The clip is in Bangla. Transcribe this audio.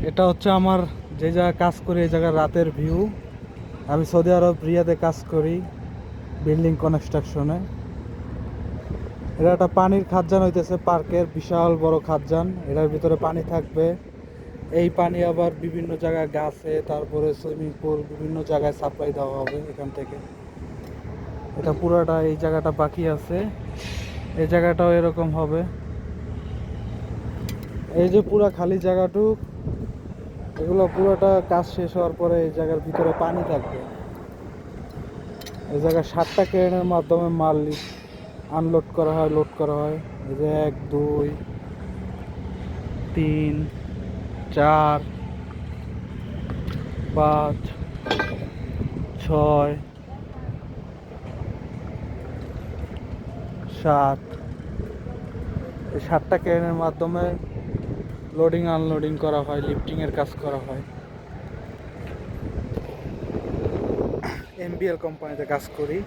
এটা হচ্ছে আমার যে জায়গায় কাজ করি এই জায়গার রাতের ভিউ। আমি সৌদি আরব রিয়াদে কাজ করি বিল্ডিং কনস্ট্রাকশনে। এটা একটা পানির খাদ্যান হইতেছে, পার্কের বিশাল বড় খাদ্যান। এটার ভিতরে পানি থাকবে। এই পানি আবার বিভিন্ন জায়গায় গাছে, তারপরে সুইমিং পুল, বিভিন্ন জায়গায় সাপ্লাই দেওয়া হবে এখান থেকে। এটা পুরোটা, এই জায়গাটা বাকি আছে, এই জায়গাটাও এরকম হবে। এই যে পুরা খালি জায়গাটুক, এগুলো পুরোটা কাজ শেষ হওয়ার পরে এই জায়গার ভিতরে পানি থাকবে। এই জায়গায় 7টা ক্রেনের মাধ্যমে মাল আনলোড করা হয়, লোড করা হয়। এই যে 1 2 3 4 5 6 7, এই 7টা ক্রেনের মাধ্যমে লোডিং আনলোডিং করা হয়, লিফটিংয়ের কাজ করা হয়। এমবিএল কোম্পানিতে কাজ করি।